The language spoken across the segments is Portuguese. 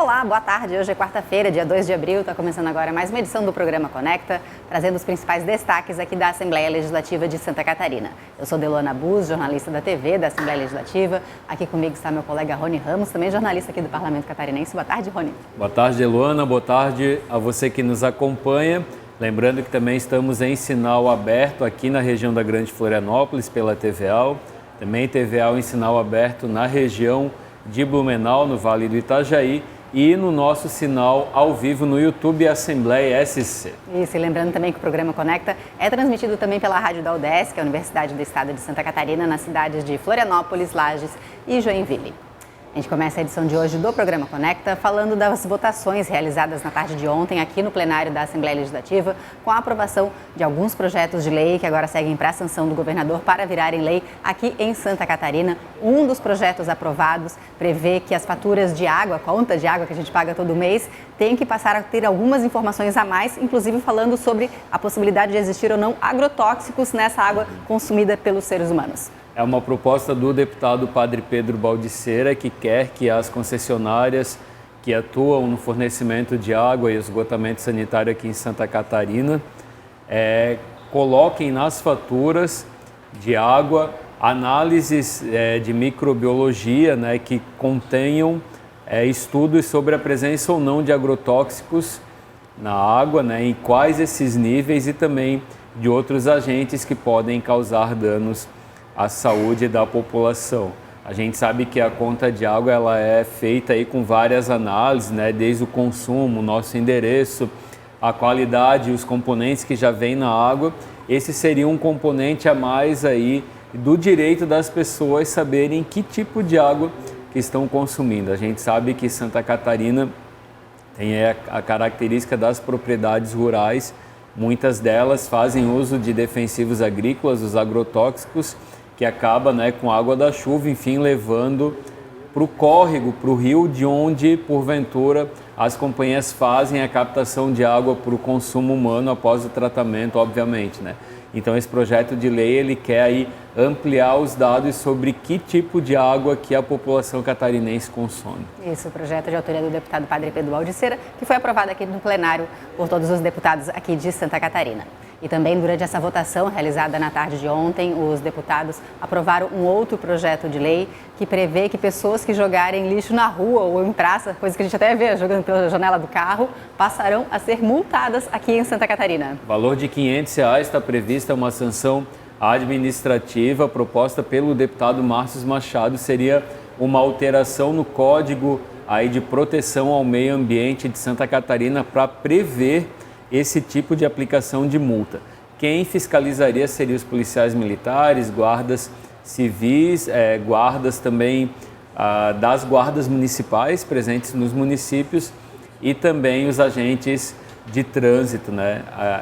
Olá, boa tarde. Hoje é quarta-feira, dia 2 de abril. Está começando agora mais uma edição do programa Conecta, trazendo os principais destaques aqui da Assembleia Legislativa de Santa Catarina. Eu sou Delona Bus, jornalista da TV da Assembleia Legislativa. Aqui comigo está meu colega Rony Ramos, também jornalista aqui do Parlamento Catarinense. Boa tarde, Rony. Boa tarde, Delona. Boa tarde a você que nos acompanha. Lembrando que também estamos em sinal aberto aqui na região da Grande Florianópolis pela TVAL. Também TVAL em sinal aberto na região de Blumenau, no Vale do Itajaí, e no nosso sinal ao vivo no YouTube Assembleia SC. Isso, e lembrando também que o programa Conecta é transmitido também pela rádio da UDESC, que é a Universidade do Estado de Santa Catarina, nas cidades de Florianópolis, Lages e Joinville. A gente começa a edição de hoje do programa Conecta falando das votações realizadas na tarde de ontem aqui no plenário da Assembleia Legislativa, com a aprovação de alguns projetos de lei que agora seguem para a sanção do governador para virarem lei aqui em Santa Catarina. Um dos projetos aprovados prevê que as faturas de água, a conta de água que a gente paga todo mês, tem que passar a ter algumas informações a mais, inclusive falando sobre a possibilidade de existir ou não agrotóxicos nessa água consumida pelos seres humanos. É uma proposta do deputado Padre Pedro Baldiceira, que quer que as concessionárias que atuam no fornecimento de água e esgotamento sanitário aqui em Santa Catarina coloquem nas faturas de água análises de microbiologia, que contenham estudos sobre a presença ou não de agrotóxicos na água, em quais esses níveis, e também de outros agentes que podem causar danos à saúde da população. A gente sabe que a conta de água ela é feita aí com várias análises, desde o consumo, nosso endereço, a qualidade, os componentes que já vêm na água. Esse seria um componente a mais aí do direito das pessoas saberem que tipo de água que estão consumindo. A gente sabe que Santa Catarina tem a característica das propriedades rurais, muitas delas fazem uso de defensivos agrícolas, os agrotóxicos, que acaba com a água da chuva, enfim, levando para o córrego, para o rio, de onde, porventura, as companhias fazem a captação de água para o consumo humano após o tratamento, obviamente, Então, esse projeto de lei, ele quer aí ampliar os dados sobre que tipo de água que a população catarinense consome. Isso, o projeto de autoria do deputado Padre Pedro Baldiceira, que foi aprovado aqui no plenário por todos os deputados aqui de Santa Catarina. E também, durante essa votação realizada na tarde de ontem, os deputados aprovaram um outro projeto de lei que prevê que pessoas que jogarem lixo na rua ou em praça, coisa que a gente até vê jogando pela janela do carro, passarão a ser multadas aqui em Santa Catarina. O valor de R$500 está prevista uma sanção administrativa proposta pelo deputado Márcio Machado. Seria uma alteração no Código aí de Proteção ao Meio Ambiente de Santa Catarina para prever esse tipo de aplicação de multa. Quem fiscalizaria seriam os policiais militares, guardas civis, guardas também das guardas municipais presentes nos municípios e também os agentes de trânsito,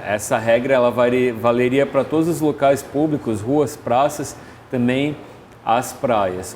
Essa regra ela valeria para todos os locais públicos, ruas, praças, também as praias.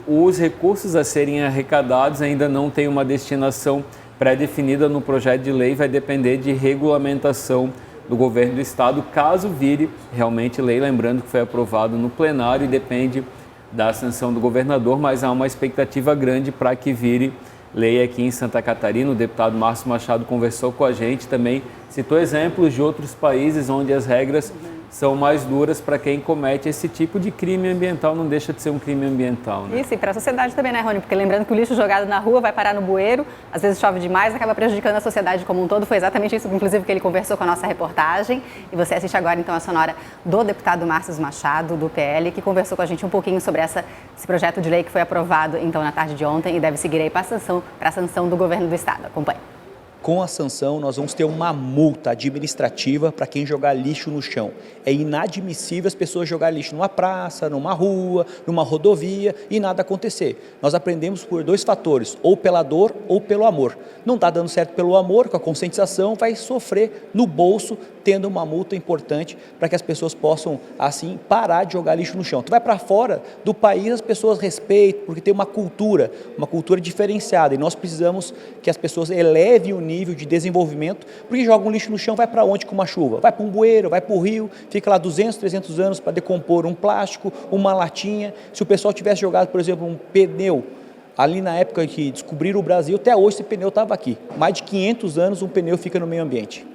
Os recursos a serem arrecadados ainda não têm uma destinação pré-definida no projeto de lei, vai depender de regulamentação do governo do estado, caso vire realmente lei, lembrando que foi aprovado no plenário e depende da sanção do governador, mas há uma expectativa grande para que vire lei aqui em Santa Catarina. O deputado Márcio Machado conversou com a gente, também citou exemplos de outros países onde as regras são mais duras para quem comete esse tipo de crime ambiental, não deixa de ser um crime ambiental. Isso, e para a sociedade também, Rony? Porque lembrando que o lixo jogado na rua vai parar no bueiro, às vezes chove demais, acaba prejudicando a sociedade como um todo. Foi exatamente isso, inclusive, que ele conversou com a nossa reportagem. E você assiste agora, então, a sonora do deputado Márcio Machado, do PL, que conversou com a gente um pouquinho sobre esse projeto de lei que foi aprovado, então, na tarde de ontem e deve seguir aí para a sanção do governo do estado. Acompanhe. Com a sanção, nós vamos ter uma multa administrativa para quem jogar lixo no chão. É inadmissível as pessoas jogarem lixo numa praça, numa rua, numa rodovia e nada acontecer. Nós aprendemos por dois fatores, ou pela dor ou pelo amor. Não está dando certo pelo amor, com a conscientização, vai sofrer no bolso, tendo uma multa importante para que as pessoas possam, assim, parar de jogar lixo no chão. Tu vai para fora do país, as pessoas respeitam, porque tem uma cultura diferenciada, e nós precisamos que as pessoas elevem o nível de desenvolvimento, porque jogam lixo no chão, vai para onde com uma chuva? Vai para um bueiro, vai para o rio, fica lá 200, 300 anos para decompor um plástico, uma latinha. Se o pessoal tivesse jogado, por exemplo, um pneu Ali na época que descobriram o Brasil, até hoje esse pneu estava aqui. Mais de 500 anos um pneu fica no meio ambiente.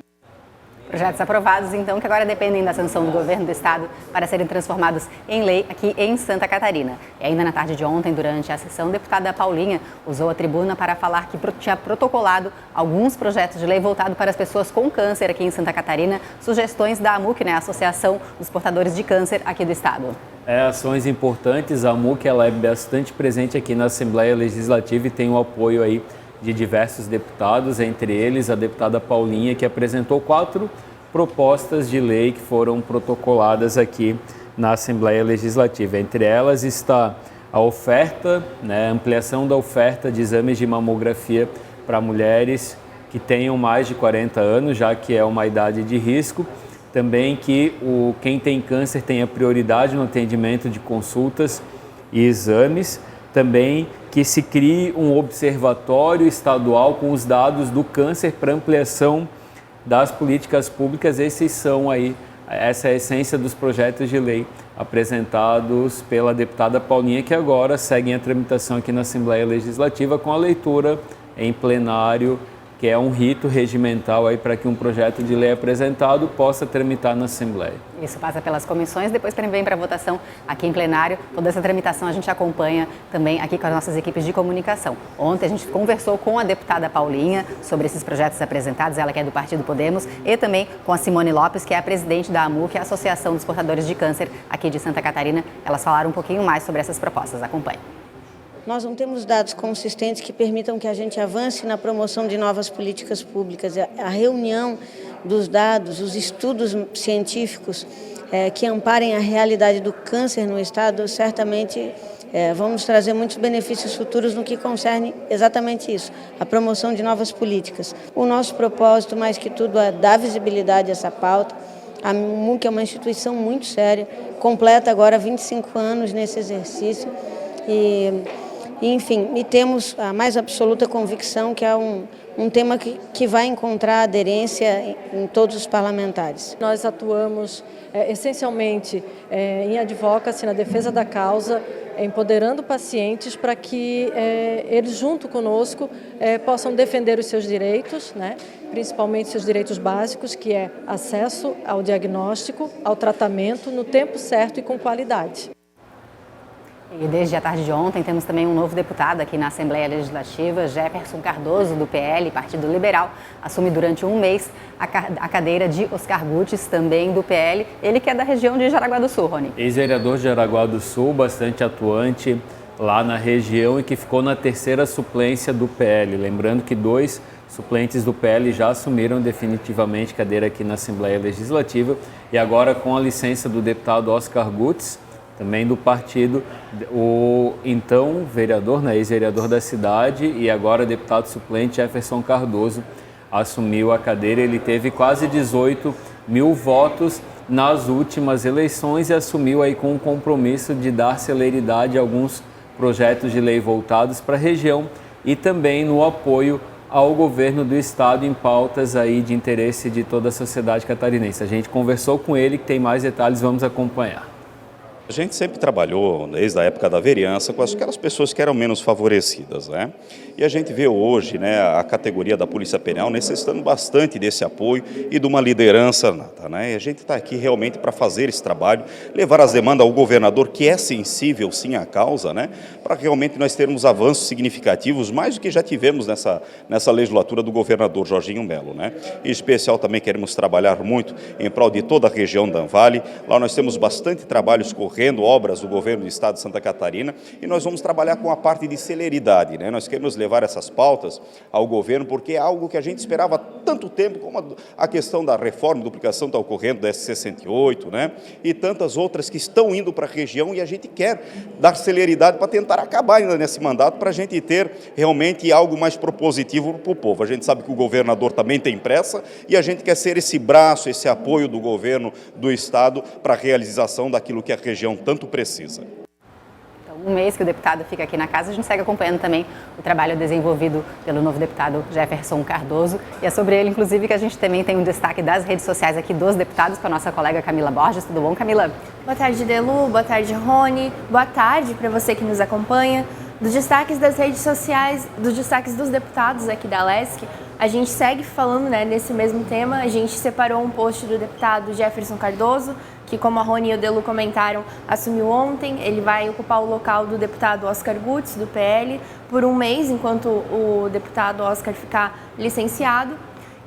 Projetos aprovados, então, que agora dependem da sanção do governo do estado para serem transformados em lei aqui em Santa Catarina. E ainda na tarde de ontem, durante a sessão, a deputada Paulinha usou a tribuna para falar que tinha protocolado alguns projetos de lei voltados para as pessoas com câncer aqui em Santa Catarina, sugestões da AMUC, né, a Associação dos Portadores de Câncer aqui do estado. Ações importantes, a AMUC ela é bastante presente aqui na Assembleia Legislativa e tem o apoio aí de diversos deputados, entre eles a deputada Paulinha, que apresentou 4 propostas de lei que foram protocoladas aqui na Assembleia Legislativa. Entre elas está a oferta, né, ampliação da oferta de exames de mamografia para mulheres que tenham mais de 40 anos, já que é uma idade de risco. Também que quem tem câncer tenha prioridade no atendimento de consultas e exames. Também que se crie um observatório estadual com os dados do câncer para ampliação das políticas públicas. Essa é a essência dos projetos de lei apresentados pela deputada Paulinha, que agora seguem a tramitação aqui na Assembleia Legislativa com a leitura em plenário, que é um rito regimental aí para que um projeto de lei apresentado possa tramitar na Assembleia. Isso passa pelas comissões, depois vem para votação aqui em plenário. Toda essa tramitação a gente acompanha também aqui com as nossas equipes de comunicação. Ontem a gente conversou com a deputada Paulinha sobre esses projetos apresentados, ela que é do Partido Podemos, e também com a Simone Lopes, que é a presidente da AMUC, a Associação dos Portadores de Câncer aqui de Santa Catarina. Elas falaram um pouquinho mais sobre essas propostas. Acompanhe. Nós não temos dados consistentes que permitam que a gente avance na promoção de novas políticas públicas. A reunião dos dados, os estudos científicos que amparem a realidade do câncer no estado, certamente vamos trazer muitos benefícios futuros no que concerne exatamente isso, a promoção de novas políticas. O nosso propósito, mais que tudo, é dar visibilidade a essa pauta. A AMUC é uma instituição muito séria, completa agora 25 anos nesse exercício Enfim, temos a mais absoluta convicção que é um tema que vai encontrar aderência em todos os parlamentares. Nós atuamos essencialmente em advocacy, na defesa da causa, empoderando pacientes para que eles, junto conosco, possam defender os seus direitos, né? Principalmente seus direitos básicos, que é acesso ao diagnóstico, ao tratamento, no tempo certo e com qualidade. E desde a tarde de ontem temos também um novo deputado aqui na Assembleia Legislativa, Jefferson Cardoso, do PL, Partido Liberal, assume durante um mês a cadeira de Oscar Gutz, também do PL, ele que é da região de Jaraguá do Sul, Rony. Ex-vereador de Jaraguá do Sul, bastante atuante lá na região e que ficou na 3ª suplência do PL. Lembrando que 2 suplentes do PL já assumiram definitivamente cadeira aqui na Assembleia Legislativa e agora com a licença do deputado Oscar Gutz, também do partido, o então vereador, ex-vereador da cidade e agora deputado suplente Jefferson Cardoso assumiu a cadeira. Ele teve quase 18 mil votos nas últimas eleições e assumiu aí com o compromisso de dar celeridade a alguns projetos de lei voltados para a região e também no apoio ao governo do estado em pautas aí de interesse de toda a sociedade catarinense. A gente conversou com ele, que tem mais detalhes, vamos acompanhar. A gente sempre trabalhou, desde a época da vereança, com aquelas pessoas que eram menos favorecidas, né? E a gente vê hoje, né, a categoria da Polícia Penal necessitando bastante desse apoio e de uma liderança nata, né? E a gente está aqui realmente para fazer esse trabalho, levar as demandas ao governador, que é sensível sim à causa, né? Para realmente nós termos avanços significativos, mais do que já tivemos nessa legislatura do governador Jorginho Melo, né? Em especial também queremos trabalhar muito em prol de toda a região da Vale. Lá nós temos bastante trabalhos correndo, obras do governo do estado de Santa Catarina, e nós vamos trabalhar com a parte de celeridade, né? Nós queremos levar essas pautas ao governo, porque é algo que a gente esperava há tanto tempo, como a questão da reforma e duplicação está ocorrendo da S68, né? E tantas outras que estão indo para a região, e a gente quer dar celeridade para tentar acabar ainda nesse mandato, para a gente ter realmente algo mais propositivo para o povo. A gente sabe que o governador também tem pressa, e a gente quer ser esse braço, esse apoio do governo do estado para a realização daquilo que a região tanto precisa. Então, um mês que o deputado fica aqui na casa, a gente segue acompanhando também o trabalho desenvolvido pelo novo deputado Jefferson Cardoso. E é sobre ele, inclusive, que a gente também tem um destaque das redes sociais aqui dos deputados com a nossa colega Camila Borges. Tudo bom, Camila? Boa tarde, Delu. Boa tarde, Rony. Boa tarde para você que nos acompanha. Dos destaques das redes sociais, dos destaques dos deputados aqui da LESC, a gente segue falando, né, nesse mesmo tema. A gente separou um post do deputado Jefferson Cardoso, que, como a Rony e o Delu comentaram, assumiu ontem. Ele vai ocupar o local do deputado Oscar Gutz, do PL, por um mês, enquanto o deputado Oscar ficar licenciado.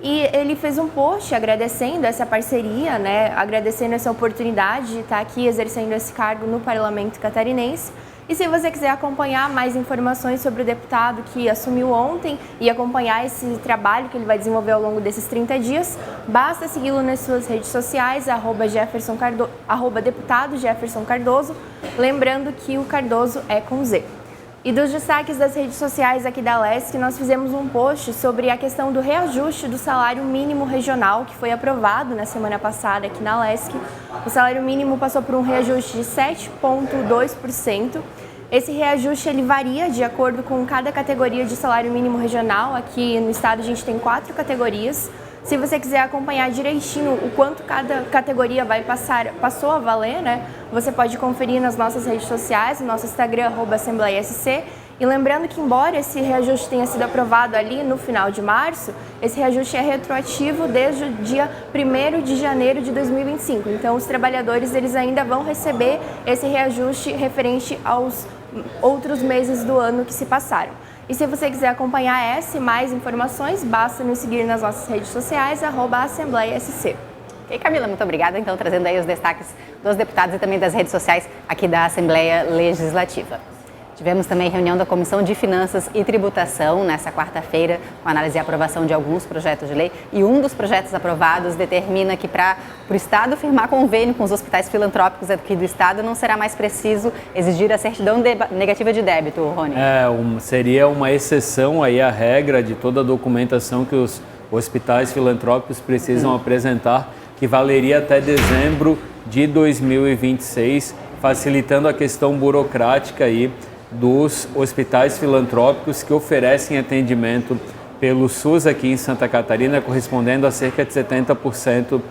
E ele fez um post agradecendo essa parceria, né, agradecendo essa oportunidade de estar aqui exercendo esse cargo no Parlamento catarinense. E se você quiser acompanhar mais informações sobre o deputado que assumiu ontem e acompanhar esse trabalho que ele vai desenvolver ao longo desses 30 dias, basta segui-lo nas suas redes sociais, @deputado Jefferson Cardoso, lembrando que o Cardoso é com Z. E dos destaques das redes sociais aqui da LESC, nós fizemos um post sobre a questão do reajuste do salário mínimo regional, que foi aprovado na semana passada aqui na LESC. O salário mínimo passou por um reajuste de 7,2%. Esse reajuste ele varia de acordo com cada categoria de salário mínimo regional. Aqui no estado a gente tem 4 categorias. Se você quiser acompanhar direitinho o quanto cada categoria passou a valer, né? Você pode conferir nas nossas redes sociais, no nosso Instagram, @AssembleiaSC. E lembrando que, embora esse reajuste tenha sido aprovado ali no final de março, esse reajuste é retroativo desde o dia 1º de janeiro de 2025. Então, os trabalhadores eles ainda vão receber esse reajuste referente aos outros meses do ano que se passaram. E se você quiser acompanhar essa e mais informações, basta nos seguir nas nossas redes sociais, @AssembleiaSC. Ok, Camila, muito obrigada. Então, trazendo aí os destaques dos deputados e também das redes sociais aqui da Assembleia Legislativa. Tivemos também reunião da Comissão de Finanças e Tributação nessa quarta-feira, com análise e aprovação de alguns projetos de lei. E um dos projetos aprovados determina que para o Estado firmar convênio com os hospitais filantrópicos aqui do Estado, não será mais preciso exigir a certidão negativa de débito, Rony. Seria uma exceção aí à regra de toda a documentação que os hospitais filantrópicos precisam apresentar, que valeria até dezembro de 2026, facilitando a questão burocrática aí dos hospitais filantrópicos que oferecem atendimento pelo SUS aqui em Santa Catarina, correspondendo a cerca de 70%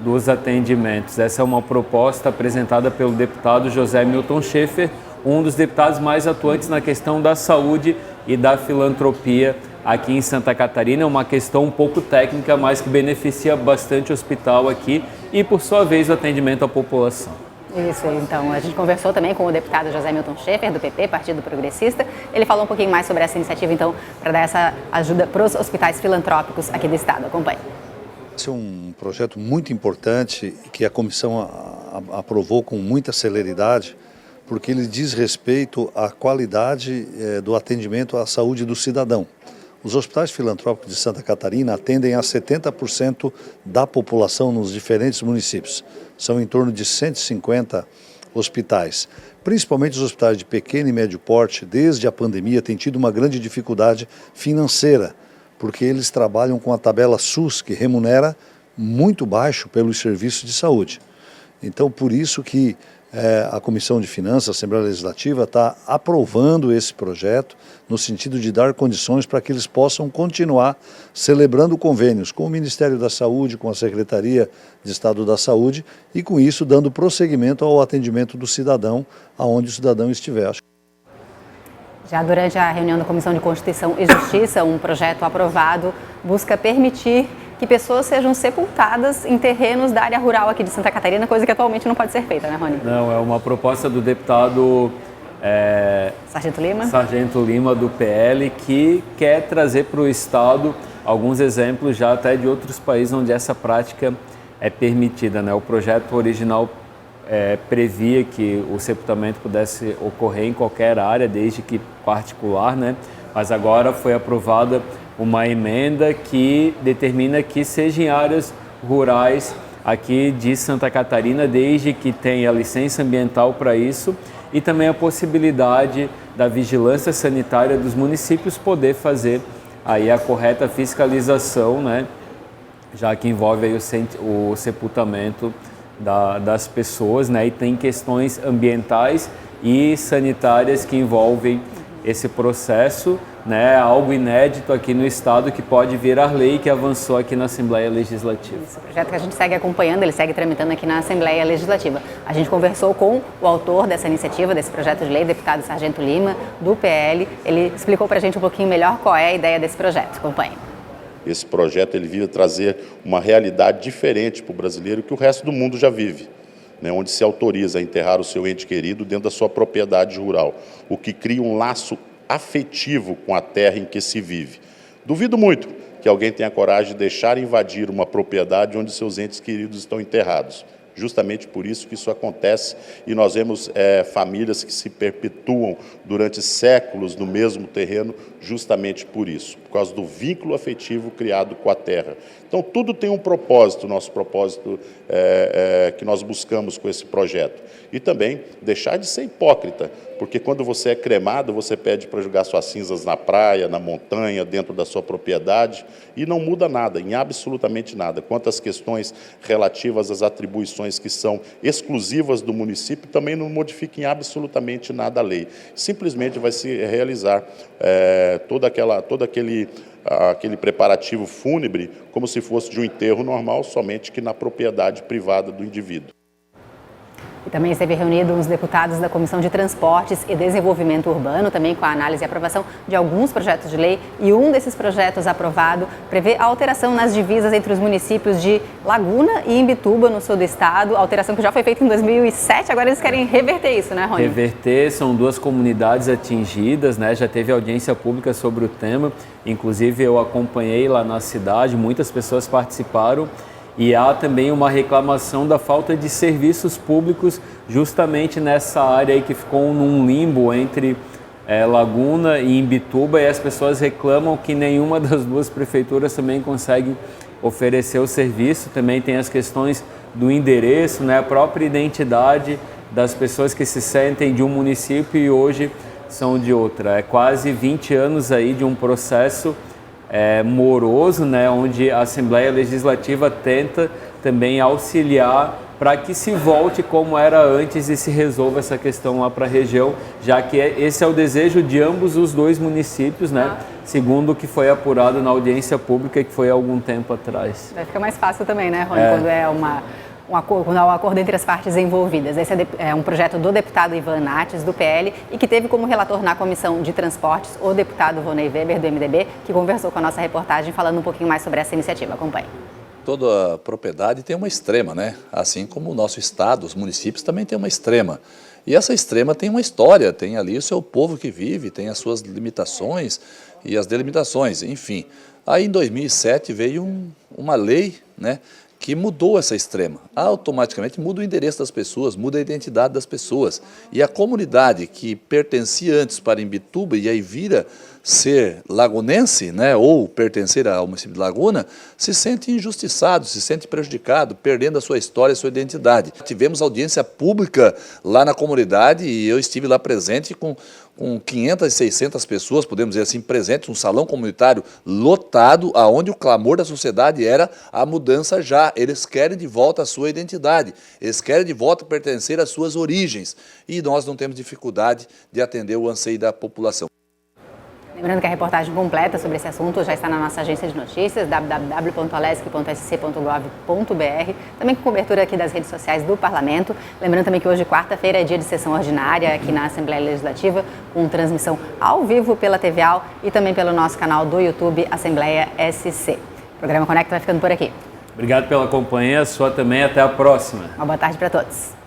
dos atendimentos. Essa é uma proposta apresentada pelo deputado José Milton Schaefer, um dos deputados mais atuantes na questão da saúde e da filantropia aqui em Santa Catarina. É uma questão um pouco técnica, mas que beneficia bastante o hospital aqui e, por sua vez, o atendimento à população. Isso, então a gente conversou também com o deputado José Milton Schaefer, do PP, Partido Progressista. Ele falou um pouquinho mais sobre essa iniciativa, então, para dar essa ajuda para os hospitais filantrópicos aqui do Estado. Acompanhe. Esse é um projeto muito importante que a comissão aprovou com muita celeridade, porque ele diz respeito à qualidade do atendimento à saúde do cidadão. Os hospitais filantrópicos de Santa Catarina atendem a 70% da população nos diferentes municípios. São em torno de 150 hospitais. Principalmente os hospitais de pequeno e médio porte, desde a pandemia, têm tido uma grande dificuldade financeira, porque eles trabalham com a tabela SUS, que remunera muito baixo pelos serviços de saúde. Então, por isso que a Comissão de Finanças, a Assembleia Legislativa, está aprovando esse projeto no sentido de dar condições para que eles possam continuar celebrando convênios com o Ministério da Saúde, com a Secretaria de Estado da Saúde e, com isso, dando prosseguimento ao atendimento do cidadão, aonde o cidadão estiver. Já durante a reunião da Comissão de Constituição e Justiça, um projeto aprovado busca permitir que pessoas sejam sepultadas em terrenos da área rural aqui de Santa Catarina, coisa que atualmente não pode ser feita, né, Rony? Não, é uma proposta do deputado Sargento Lima, do PL, que quer trazer para o Estado alguns exemplos já até de outros países onde essa prática é permitida, né? O projeto original previa que o sepultamento pudesse ocorrer em qualquer área, desde que particular, né? Mas agora foi aprovada uma emenda que determina que seja em áreas rurais aqui de Santa Catarina, desde que tenha licença ambiental para isso e também a possibilidade da vigilância sanitária dos municípios poder fazer aí a correta fiscalização, né? Já que envolve aí o sepultamento das pessoas, né? E tem questões ambientais e sanitárias que envolvem esse processo, né, algo inédito aqui no Estado que pode virar lei, que avançou aqui na Assembleia Legislativa. Esse projeto que a gente segue acompanhando, ele segue tramitando aqui na Assembleia Legislativa. A gente conversou com o autor dessa iniciativa, desse projeto de lei, deputado Sargento Lima, do PL. Ele explicou para a gente um pouquinho melhor qual é a ideia desse projeto. Acompanhe. Esse projeto ele visa trazer uma realidade diferente para o brasileiro que o resto do mundo já vive, né, onde se autoriza a enterrar o seu ente querido dentro da sua propriedade rural, o que cria um laço afetivo com a terra em que se vive. Duvido muito que alguém tenha coragem de deixar invadir uma propriedade onde seus entes queridos estão enterrados. Justamente por isso que isso acontece e nós vemos famílias que se perpetuam durante séculos no mesmo terreno justamente por isso, por causa do vínculo afetivo criado com a terra. Então tudo tem um propósito, nosso propósito que nós buscamos com esse projeto. E também deixar de ser hipócrita, porque quando você é cremado, você pede para jogar suas cinzas na praia, na montanha, dentro da sua propriedade, e não muda nada, em absolutamente nada. Quanto às questões relativas às atribuições que são exclusivas do município, também não modifica em absolutamente nada a lei. Simplesmente vai se realizar todo aquele preparativo fúnebre como se fosse de um enterro normal, somente que na propriedade privada do indivíduo. E também esteve reunido os deputados da Comissão de Transportes e Desenvolvimento Urbano, também com a análise e aprovação de alguns projetos de lei. E um desses projetos aprovado prevê a alteração nas divisas entre os municípios de Laguna e Imbituba, no sul do estado. Alteração que já foi feita em 2007, agora eles querem reverter isso, né, Rony? Reverter, são duas comunidades atingidas, né? Já teve audiência pública sobre o tema, inclusive eu acompanhei lá na cidade, muitas pessoas participaram. E há também uma reclamação da falta de serviços públicos justamente nessa área aí que ficou num limbo entre Laguna e Imbituba, e as pessoas reclamam que nenhuma das duas prefeituras também consegue oferecer o serviço. Também tem as questões do endereço, né, a própria identidade das pessoas que se sentem de um município e hoje são de outra. É quase 20 anos aí de um processo moroso, né, onde a Assembleia Legislativa tenta também auxiliar para que se volte como era antes e se resolva essa questão lá para a região, já que esse é o desejo de ambos os dois municípios, né, segundo o que foi apurado na audiência pública, que foi há algum tempo atrás. Vai ficar mais fácil também, né, Rony, quando é quando há um acordo entre as partes envolvidas. Esse é um projeto do deputado Ivan Nates, do PL, e que teve como relator na Comissão de Transportes o deputado Vonei Weber, do MDB, que conversou com a nossa reportagem falando um pouquinho mais sobre essa iniciativa. Acompanhe. Toda propriedade tem uma extrema, né? Assim como o nosso estado, os municípios também têm uma extrema. E essa extrema tem uma história, tem ali o seu povo que vive, tem as suas limitações e as delimitações, enfim. Aí em 2007 veio uma lei, né, que mudou essa extrema. Automaticamente muda o endereço das pessoas, muda a identidade das pessoas. E a comunidade que pertencia antes para Imbituba e aí vira ser lagunense, né, ou pertencer ao município de Laguna, se sente injustiçado, se sente prejudicado, perdendo a sua história, a sua identidade. Tivemos audiência pública lá na comunidade e eu estive lá presente com 500, 600 pessoas, podemos dizer assim, presentes, um salão comunitário lotado, aonde o clamor da sociedade era a mudança já. Eles querem de volta a sua identidade, eles querem de volta pertencer às suas origens. E nós não temos dificuldade de atender o anseio da população. Lembrando que a reportagem completa sobre esse assunto já está na nossa agência de notícias, www.alesc.sc.gov.br, também com cobertura aqui das redes sociais do Parlamento. Lembrando também que hoje, quarta-feira, é dia de sessão ordinária aqui na Assembleia Legislativa, com transmissão ao vivo pela TVAL e também pelo nosso canal do YouTube, Assembleia SC. O programa Conecta vai ficando por aqui. Obrigado pela companhia, sua também, até a próxima. Uma boa tarde para todos.